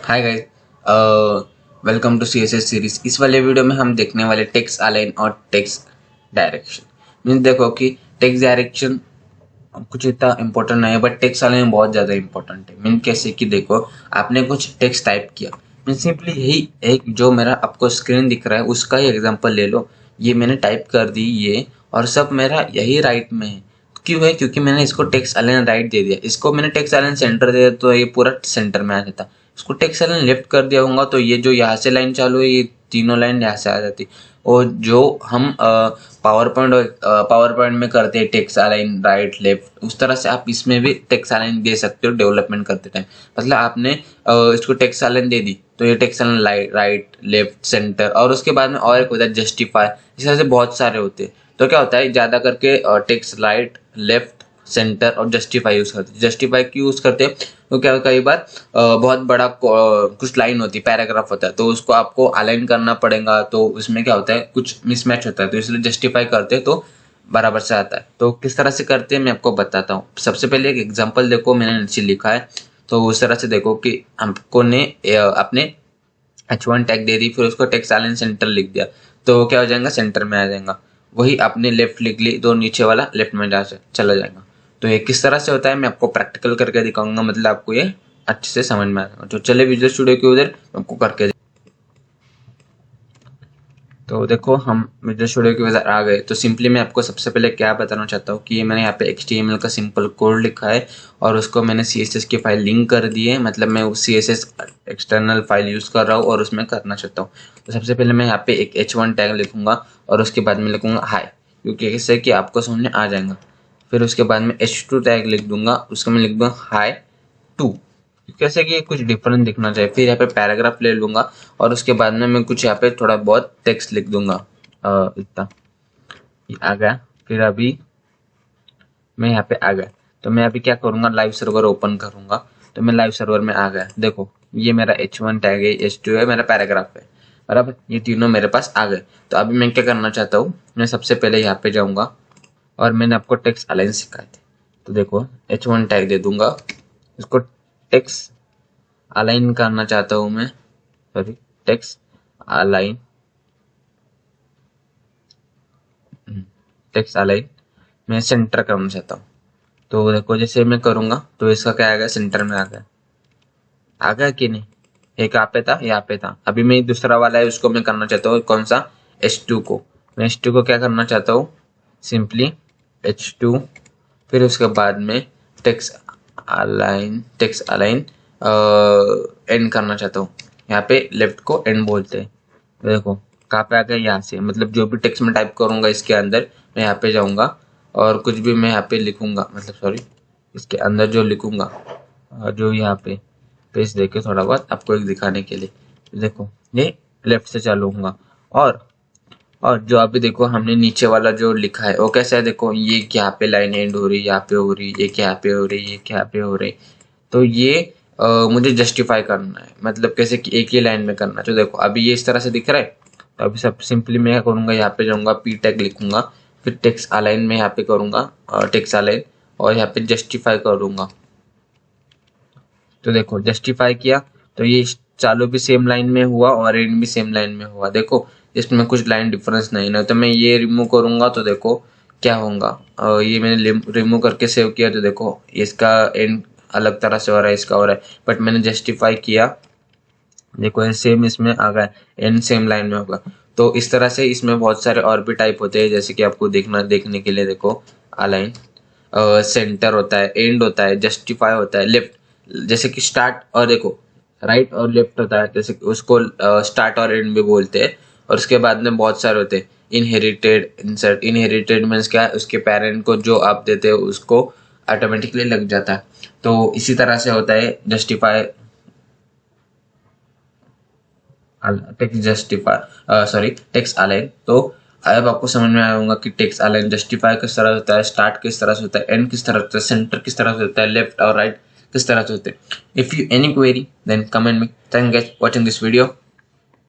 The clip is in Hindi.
Hi guys, welcome to CSS series. इस वाले वीडियो में हम देखने वाले टेक्स्ट अलाइन और टेक्स्ट डायरेक्शन। मीन्स देखो कि टेक्स्ट डायरेक्शन कुछ इतना इम्पोर्टेंट नहीं है, बट टेक्स्ट अलाइन बहुत ज़्यादा इम्पोर्टेंट है। मीन कैसे कि देखो, आपने कुछ टेक्स्ट टाइप किया, मीन सिंपली यही एक जो मेरा आपको स्क्रीन दिख रहा है उसका ही एग्जांपल ले लो। ये मैंने टाइप कर दी ये, और सब मेरा यही राइट में है। क्यों है? क्योंकि मैंने इसको टेक्स्ट अलाइन राइट दे दिया, इसको मैंने टेक्स्ट अलाइन सेंटर दे दिया तो ये पूरा सेंटर में आ जाता। इसको टेक्स्ट लाइन लेफ्ट कर दिया होगा तो ये जो यहाँ से लाइन चालू है ये तीनों लाइन यहाँ से आ जाती। और जो हम पावर पॉइंट में करते हैं टेक्स्ट अलाइन राइट लेफ्ट, उस तरह से आप इसमें भी टेक्स्ट अलाइन दे सकते हो डेवलपमेंट करते टाइम। मतलब आपने इसको टेक्स्ट अलाइन दे दी तो ये text align right left centre, और उसके बाद में और एक होता है जस्टिफाई। इस तरह से बहुत सारे होते हैं। तो क्या होता है, ज़्यादा करके टेक्स्ट राइट लेफ्ट सेंटर और जस्टिफाई यूज करते हैं। जस्टिफाई क्यों यूज करते हैं? तो क्या कई बार बहुत बड़ा कुछ लाइन होती है, पैराग्राफ होता है, तो उसको आपको अलाइन करना पड़ेगा, तो उसमें क्या होता है कुछ मिसमैच होता है, तो इसलिए जस्टिफाई करते हैं तो बराबर से आता है। तो किस तरह से करते हैं मैं आपको बताता हूँ। सबसे पहले एक एग्जांपल देखो, मैंने नीचे लिखा है, तो उस तरह से देखो कि हमको ने अपने H1 टैग दे दी, फिर उसको टेक्स्ट अलाइन सेंटर लिख दिया, तो क्या हो जाएगा, सेंटर में आ जाएगा। वही आपने लेफ्ट लिख ली तो नीचे वाला लेफ्ट में चला जाएगा। तो ये किस तरह से होता है मैं आपको प्रैक्टिकल करके दिखाऊंगा, मतलब आपको ये अच्छे से समझ में आएगा। तो चले विजुअल स्टूडियो के उधर आपको करके। तो देखो हम विजुअल स्टूडियो के उधर आ गए। तो सिंपली मैं आपको सबसे पहले क्या बताना चाहता हूँ कि ये मैंने यहाँ पे HTML का सिंपल कोड लिखा है और उसको मैंने CSS की फाइल लिंक कर दी है। मतलब मैं उस CSS एक्सटर्नल फाइल यूज़ कर रहा हूँ और उसमें करना चाहता हूँ। तो सबसे पहले मैं यहाँ पे एक H1 टैग लिखूंगा और उसके बाद में लिखूंगा हाई, क्योंकि इससे कि आपको समझ में आ जाएगा। फिर उसके बाद में H2 टैग लिख दूंगा, उसको मैं लिख दूंगा हाई 2, कैसे कि कुछ डिफरेंस दिखना चाहिए। फिर यहाँ पे पैराग्राफ ले लूंगा और उसके बाद में मैं कुछ यहाँ पे थोड़ा बहुत टेक्स्ट लिख दूंगा। इतना ये आ गया। फिर अभी मैं यहाँ पे आ गया, तो मैं अभी क्या करूँगा, लाइव सर्वर ओपन करूँगा। तो मैं लाइव सर्वर में आ गया। देखो ये मेरा H1 टैग है, H2 है, मेरा पैराग्राफ है, बराबर। ये तीनों मेरे पास आ गए। तो अभी मैं क्या करना चाहता हूँ, मैं सबसे पहले यहाँ पे जाऊँगा और मैंने आपको टेक्स्ट अलाइन सिखाए थे। तो देखो H1 टैग दे दूंगा, इसको टेक्स्ट अलाइन करना चाहता हूँ मैं, sorry text align, text align मैं सेंटर करना चाहता हूँ। तो देखो जैसे मैं करूँगा तो इसका क्या आएगा, सेंटर में आ गया कि नहीं। एक यहाँ पे था, यहाँ पे था। अभी मैं दूसरा वाला है उसको मैं करना चाहता हूँ, कौन सा, H2 को। मैं H2 को क्या करना चाहता हूँ, सिंपली H2, फिर उसके बाद में टेक्स्ट अलाइन एंड करना चाहता हूँ। यहाँ पे लेफ्ट को एंड बोलते हैं। देखो कहाँ पे आ गया, यहाँ से। मतलब जो भी टेक्स्ट में टाइप करूँगा इसके अंदर, मैं यहाँ पे जाऊँगा और कुछ भी मैं यहाँ पे लिखूँगा, मतलब सॉरी इसके अंदर जो लिखूँगा, जो यहाँ पे पेज देके थोड़ा बहुत आपको एक दिखाने के लिए। देखो ये लेफ्ट से चालू होगा, और जो अभी देखो हमने नीचे वाला जो लिखा है वो कैसा है, देखो ये यहाँ पे लाइन एंड हो रही, यहाँ पे हो रही, ये यहाँ पे हो रही, ये यहाँ पे हो रही। तो ये मुझे जस्टिफाई करना है, मतलब कैसे कि एक ही लाइन में करना है। तो देखो अभी ये इस तरह से दिख रहा है। तो अभी सब सिंपली मैं क्या करूँगा, यहाँ पे जाऊँगा, P टैग लिखूंगा, फिर टेक्स्ट अलाइन में यहाँ पे करूँगा टेक्स्ट अलाइन, और यहाँ पे जस्टिफाई करूँगा। तो देखो जस्टिफाई किया तो ये चालू भी सेम लाइन में हुआ और एंड भी सेम लाइन में हुआ। देखो इसमें कुछ लाइन डिफरेंस नहीं है। तो मैं ये रिमूव करूंगा तो देखो क्या होगा, ये मैंने रिमूव करके सेव किया तो देखो इसका एंड अलग तरह से हो रहा है, इसका हो रहा है। बट मैंने जस्टिफाई किया, देखो सेम इसमें आ गया, एंड सेम लाइन में होगा। तो इस तरह से इसमें बहुत सारे और भी टाइप होते हैं, जैसे कि आपको देखने के लिए देखो अलाइन, सेंटर होता है, एंड होता है, जस्टिफाई होता है, लेफ्ट जैसे कि स्टार्ट, और देखो राइट और लेफ्ट होता है, जैसे कि उसको स्टार्ट और एंड भी बोलते हैं। और उसके बाद में बहुत सारे होते हैं, इनहेरिटेड, इंसर्ट। इनहेरिटेड मीन्स क्या है, उसके पेरेंट को जो आप देते हो उसको ऑटोमेटिकली लग जाता है। तो इसी तरह से होता है justify, text justify, sorry text align. तो अब आपको समझ में आया होगा कि टेक्स्ट अलाइन जस्टिफाई किस तरह से होता है, स्टार्ट किस तरह से होता है, एंड किस तरह से होता है, सेंटर किस तरह से होता है, लेफ्ट और राइट किस तरह से होते हैं। If you any query then comment me. Thank you guys watching this video.